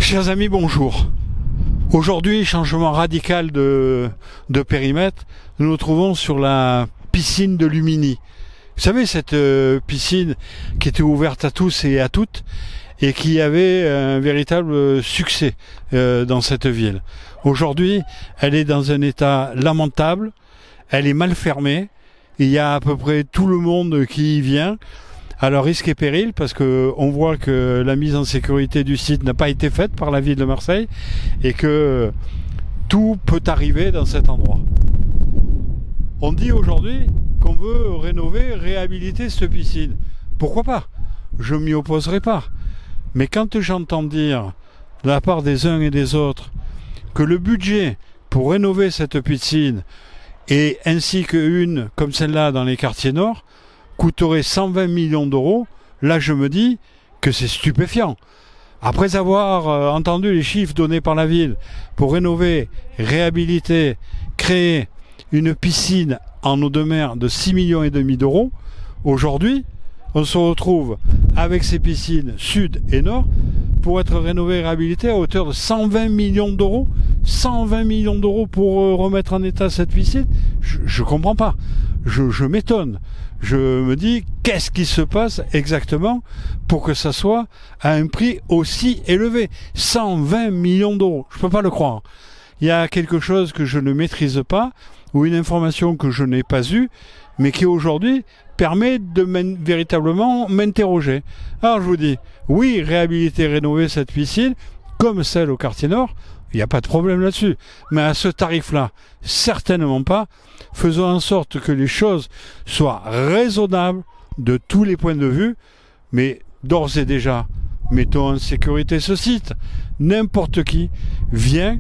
Chers amis, bonjour. Aujourd'hui, changement radical de périmètre. Nous nous trouvons sur la piscine de Lumini. Vous savez, cette piscine qui était ouverte à tous et à toutes et qui avait un véritable succès dans cette ville. Aujourd'hui, elle est dans un état lamentable, elle est mal fermée, il y a à peu près tout le monde qui y vient. Alors risque et péril, parce qu'on voit que la mise en sécurité du site n'a pas été faite par la ville de Marseille et que tout peut arriver dans cet endroit. On dit aujourd'hui qu'on veut rénover, réhabiliter cette piscine. Pourquoi pas? Je ne m'y opposerai pas. Mais quand j'entends dire de la part des uns et des autres que le budget pour rénover cette piscine, et ainsi qu'une comme celle-là dans les quartiers nord, coûterait 120 millions d'euros, là je me dis que c'est stupéfiant. Après avoir entendu les chiffres donnés par la ville pour rénover, réhabiliter, créer une piscine en eau de mer de 6,5 millions d'euros, aujourd'hui on se retrouve avec ces piscines sud et nord pour être rénovées et réhabilitées à hauteur de 120 millions d'euros. 120 millions d'euros pour remettre en état cette piscine, je comprends pas. Je m'étonne. Je me dis, qu'est-ce qui se passe exactement pour que ça soit à un prix aussi élevé? 120 millions d'euros, je peux pas le croire. Il y a quelque chose que je ne maîtrise pas, ou une information que je n'ai pas eue, mais qui aujourd'hui permet de véritablement m'interroger. Alors je vous dis, oui, réhabiliter, rénover cette piscine, comme celle au quartier nord, il n'y a pas de problème là-dessus. Mais à ce tarif-là, certainement pas. Faisons en sorte que les choses soient raisonnables de tous les points de vue, mais d'ores et déjà, mettons en sécurité ce site. N'importe qui vient,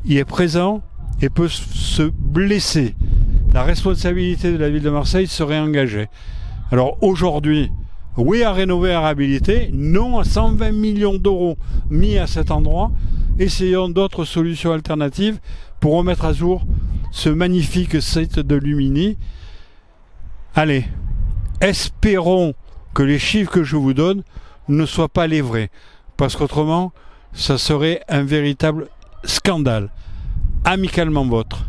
y est présent et peut se blesser. La responsabilité de la ville de Marseille serait engagée. Alors aujourd'hui, oui à rénover, à réhabiliter, non à 120 millions d'euros mis à cet endroit. Essayons d'autres solutions alternatives pour remettre à jour ce magnifique site de Lumini. Allez, espérons que les chiffres que je vous donne ne soient pas les vrais, parce qu'autrement, ça serait un véritable scandale. Amicalement vôtre.